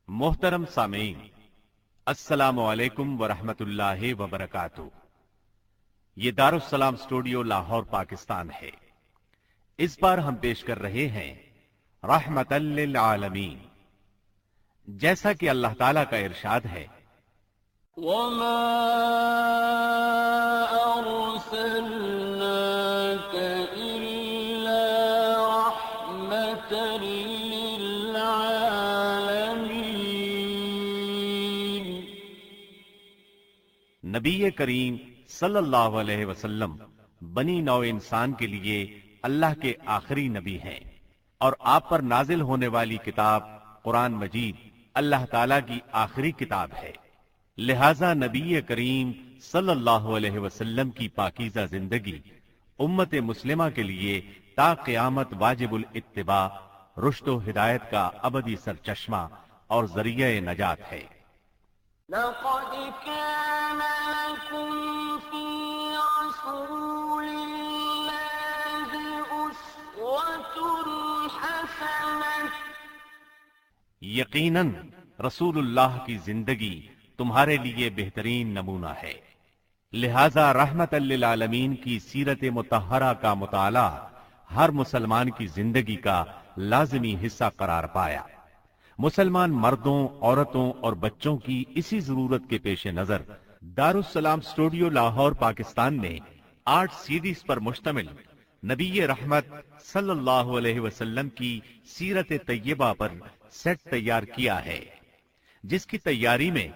محترم سامعین، السلام علیکم ورحمۃ اللہ وبرکاتہ۔ یہ دارالسلام اسٹوڈیو لاہور پاکستان ہے۔ اس بار ہم پیش کر رہے ہیں رحمت للعالمین، جیسا کہ اللہ تعالیٰ کا ارشاد ہے، وَمَا أَرْسَلْنَاكَ إِلَّا رَحْمَةً لِّلْعَالَمِينَ۔ نبی کریم صلی اللہ علیہ وسلم بنی نوع انسان کے لیے اللہ کے آخری نبی ہیں، اور آپ پر نازل ہونے والی کتاب قرآن مجید اللہ تعالیٰ کی آخری کتاب ہے، لہذا نبی کریم صلی اللہ علیہ وسلم کی پاکیزہ زندگی امت مسلمہ کے لیے تا قیامت واجب الاتباع، رشد و ہدایت کا ابدی سرچشمہ اور ذریعہ نجات ہے۔ لَقَدْ كَانَ لَكُمْ فِي رَسُولِ اللَّهِ أُسْوَةٌ حَسَنَةٌ۔ یقیناً رسول اللہ کی زندگی تمہارے لیے بہترین نمونہ ہے، لہذا رحمت للعالمین کی سیرت مطہرہ کا مطالعہ ہر مسلمان کی زندگی کا لازمی حصہ قرار پایا۔ مسلمان مردوں، عورتوں اور بچوں کی اسی ضرورت کے پیش نظر دارالسلام اسٹوڈیو لاہور پاکستان نے 8 سیریز پر مشتمل نبی رحمت صلی اللہ علیہ وسلم کی سیرت طیبہ پر سیٹ تیار کیا ہے، جس کی تیاری میں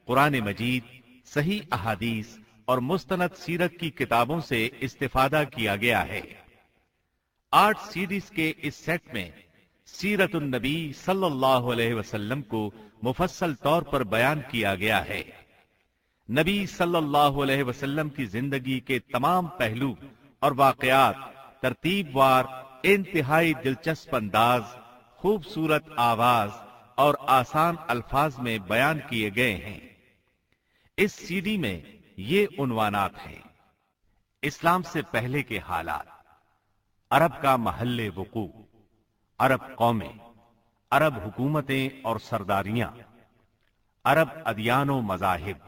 قرآن مجید، صحیح احادیث اور مستند سیرت کی کتابوں سے استفادہ کیا گیا ہے۔ 8 سیریز کے اس سیٹ میں سیرت النبی صلی اللہ علیہ وسلم کو مفصل طور پر بیان کیا گیا ہے۔ نبی صلی اللہ علیہ وسلم کی زندگی کے تمام پہلو اور واقعات ترتیب وار انتہائی دلچسپ انداز، خوبصورت آواز اور آسان الفاظ میں بیان کیے گئے ہیں۔ اس سی ڈی میں یہ عنوانات ہیں: اسلام سے پہلے کے حالات، عرب کا محل وقوع، عرب قومیں، عرب حکومتیں اور سرداریاں، عرب ادیان و مذاہب،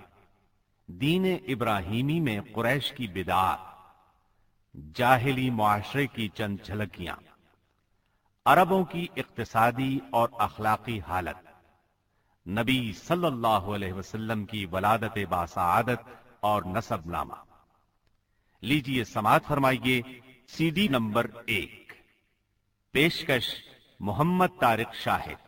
دین ابراہیمی میں قریش کی بدعات، جاہلی معاشرے کی چند جھلکیاں، عربوں کی اقتصادی اور اخلاقی حالت، نبی صلی اللہ علیہ وسلم کی ولادت باسعادت اور نسب نامہ۔ لیجئے سماعت فرمائیے سی ڈی نمبر 1۔ پیشکش محمد طارق شاہد۔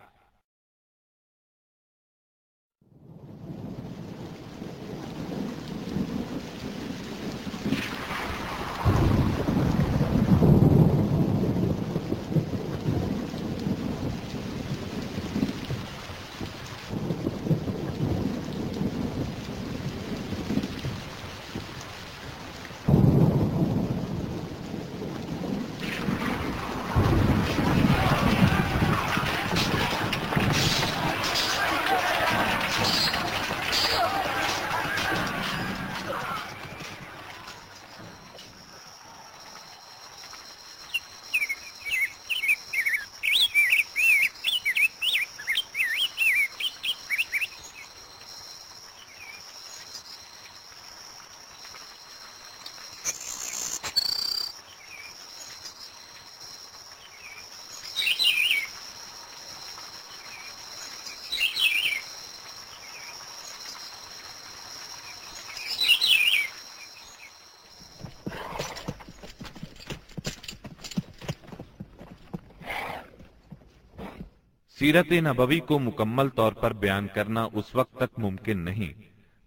سیرت نبوی کو مکمل طور پر بیان کرنا اس وقت تک ممکن نہیں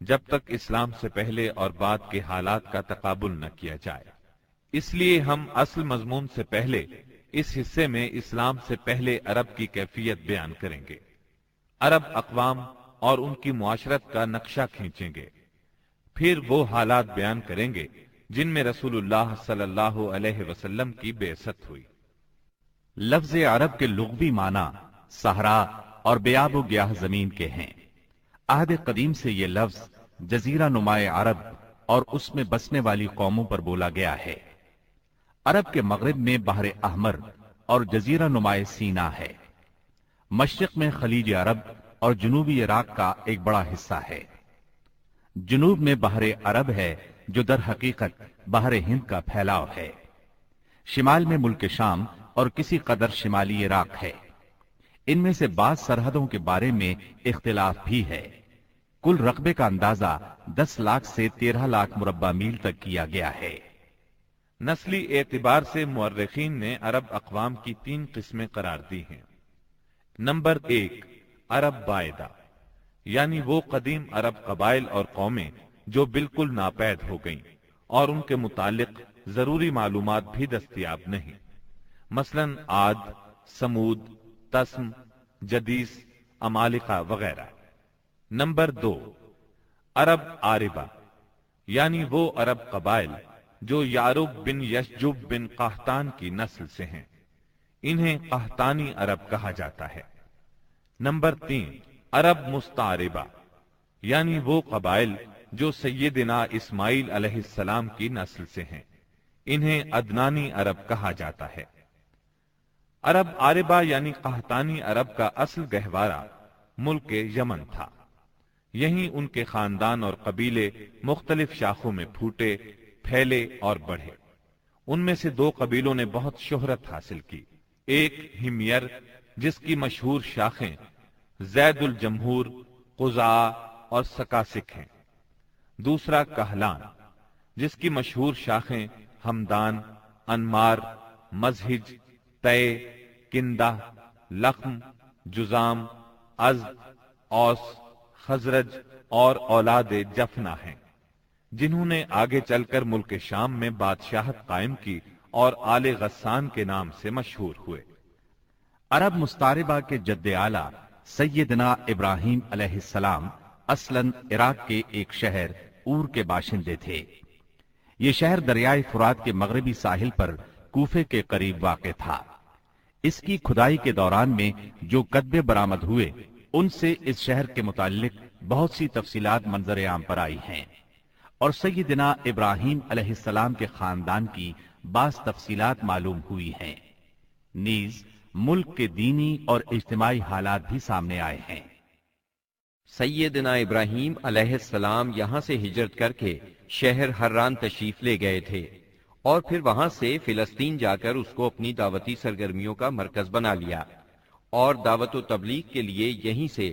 جب تک اسلام سے پہلے اور بعد کے حالات کا تقابل نہ کیا جائے۔ اس لیے ہم اصل مضمون سے پہلے اس حصے میں اسلام سے پہلے عرب کی کیفیت بیان کریں گے، عرب اقوام اور ان کی معاشرت کا نقشہ کھینچیں گے، پھر وہ حالات بیان کریں گے جن میں رسول اللہ صلی اللہ علیہ وسلم کی بعثت ہوئی۔ لفظ عرب کے لغوی معنی صحرا اور بیاب و گیاہ زمین کے ہیں۔ عہد قدیم سے یہ لفظ جزیرہ نمائے عرب اور اس میں بسنے والی قوموں پر بولا گیا ہے۔ عرب کے مغرب میں بحر احمر اور جزیرہ نمائے سینا ہے۔ مشرق میں خلیج عرب اور جنوبی عراق کا ایک بڑا حصہ ہے۔ جنوب میں بحر عرب ہے جو در حقیقت بحر ہند کا پھیلاؤ ہے۔ شمال میں ملک شام اور کسی قدر شمالی عراق ہے۔ ان میں سے بعض سرحدوں کے بارے میں اختلاف بھی ہے۔ کل رقبے کا اندازہ 10 لاکھ سے 13 لاکھ مربع میل تک کیا گیا ہے۔ نسلی اعتبار سے مورخین نے عرب اقوام کی 3 قسمیں قرار دی ہیں۔ نمبر 1، عرب بائدہ، یعنی وہ قدیم عرب قبائل اور قومیں جو بالکل ناپید ہو گئیں اور ان کے متعلق ضروری معلومات بھی دستیاب نہیں، مثلا عاد، سمود، تسم، جدیس، عمالقہ وغیرہ۔ نمبر 2، عرب عاربہ، یعنی وہ عرب قبائل جو یعرب بن یشجب بن قحطان کی نسل سے ہیں، انہیں قحطانی عرب کہا جاتا ہے۔ نمبر 3، عرب مستعربہ، یعنی وہ قبائل جو سیدنا اسماعیل علیہ السلام کی نسل سے ہیں، انہیں عدنانی عرب کہا جاتا ہے۔ عرب عاربہ یعنی قحطانی عرب کا اصل گہوارہ ملک یمن تھا۔ یہیں ان کے خاندان اور قبیلے مختلف شاخوں میں پھوٹے، پھیلے اور بڑھے۔ ان میں سے 2 قبیلوں نے بہت شہرت حاصل کی۔ ایک ہمیر، جس کی مشہور شاخیں زید الجمہور، قزاع اور سکاسک ہیں۔ دوسرا کہلان، جس کی مشہور شاخیں ہمدان، انمار، مزہج، تے، کندہ، لخم، جزام، ازد، اوس، خزرج اور اولاد جفنا ہیں، جنہوں نے آگے چل کر ملک شام میں بادشاہت قائم کی اور آل غسان کے نام سے مشہور ہوئے۔ عرب مستعربہ کے جد اعلیٰ سیدنا ابراہیم علیہ السلام اصلاً عراق کے ایک شہر اور کے باشندے تھے۔ یہ شہر دریائے فرات کے مغربی ساحل پر کوفے کے قریب واقع تھا۔ اس کی کھدائی کے دوران میں جو کتبے برآمد ہوئے، ان سے اس شہر کے متعلق بہت سی تفصیلات منظر عام پر آئی ہیں، اور سیدنا ابراہیم علیہ السلام کے خاندان کی بعض تفصیلات معلوم ہوئی ہیں۔ نیز ملک کے دینی اور اجتماعی حالات بھی سامنے آئے ہیں۔ سیدنا ابراہیم علیہ السلام یہاں سے ہجرت کر کے شہر حران تشریف لے گئے تھے، اور پھر وہاں سے فلسطین جا کر اس کو اپنی دعوتی سرگرمیوں کا مرکز بنا لیا، اور دعوت و تبلیغ کے لیے یہیں سے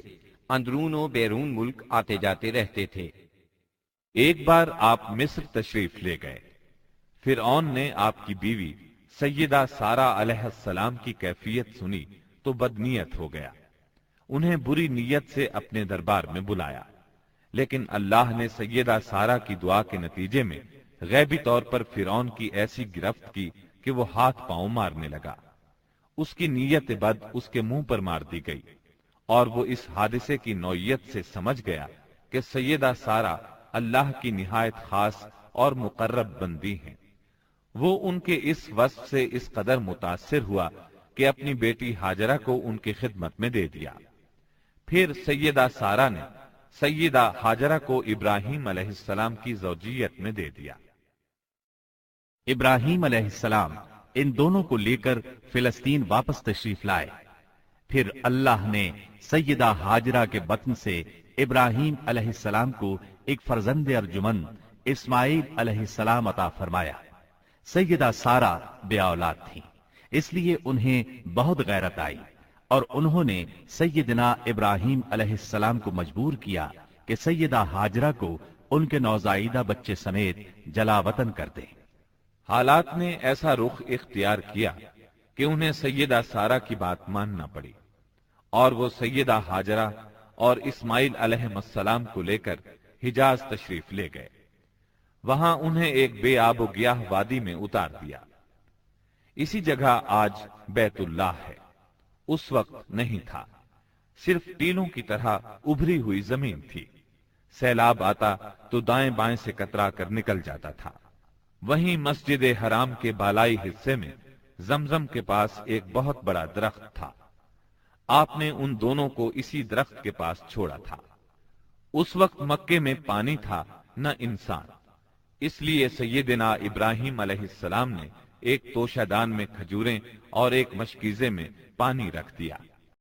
اندرون و بیرون ملک آتے جاتے رہتے تھے۔ ایک بار آپ مصر تشریف لے گئے۔ فرعون نے آپ کی بیوی سیدہ سارہ علیہ السلام کی کیفیت سنی تو بدنیت ہو گیا۔ انہیں بری نیت سے اپنے دربار میں بلایا، لیکن اللہ نے سیدہ سارہ کی دعا کے نتیجے میں غیبی طور پر فرعون کی ایسی گرفت کی کہ وہ ہاتھ پاؤں مارنے لگا۔ اس کی نیت بد اس کے منہ پر مار دی گئی، اور وہ اس حادثے کی نوعیت سے سمجھ گیا کہ سیدہ سارہ اللہ کی نہایت خاص اور مقرب بندی ہیں۔ وہ ان کے اس وصف سے اس قدر متاثر ہوا کہ اپنی بیٹی ہاجرہ کو ان کی خدمت میں دے دیا۔ پھر سیدہ سارہ نے سیدہ ہاجرہ کو ابراہیم علیہ السلام کی زوجیت میں دے دیا۔ ابراہیم علیہ السلام ان دونوں کو لے کر فلسطین واپس تشریف لائے۔ پھر اللہ نے سیدہ ہاجرہ کے بطن سے ابراہیم علیہ السلام کو ایک فرزند ارجمند اسماعیل علیہ السلام عطا فرمایا۔ سیدہ سارہ بے اولاد تھیں، اس لیے انہیں بہت غیرت آئی، اور انہوں نے سیدنا ابراہیم علیہ السلام کو مجبور کیا کہ سیدہ ہاجرہ کو ان کے نوزائیدہ بچے سمیت جلا وطن کر دیں۔ حالات نے ایسا رخ اختیار کیا کہ انہیں سیدہ سارہ کی بات ماننا پڑی، اور وہ سیدہ ہاجرہ اور اسماعیل علیہ السلام کو لے کر حجاز تشریف لے گئے۔ وہاں انہیں ایک بے آب و گیاہ وادی میں اتار دیا۔ اسی جگہ آج بیت اللہ ہے، اس وقت نہیں تھا، صرف ٹیلوں کی طرح ابھری ہوئی زمین تھی۔ سیلاب آتا تو دائیں بائیں سے کترا کر نکل جاتا تھا۔ وہیں مسجد حرام کے بالائی حصے میں زمزم کے پاس ایک بہت بڑا درخت تھا۔ آپ نے ان دونوں کو اسی درخت کے پاس چھوڑا تھا۔ اس وقت مکے میں پانی تھا نہ انسان، اس لیے سیدنا ابراہیم علیہ السلام نے ایک توشہ دان میں کھجوریں اور ایک مشکیزے میں پانی رکھ دیا۔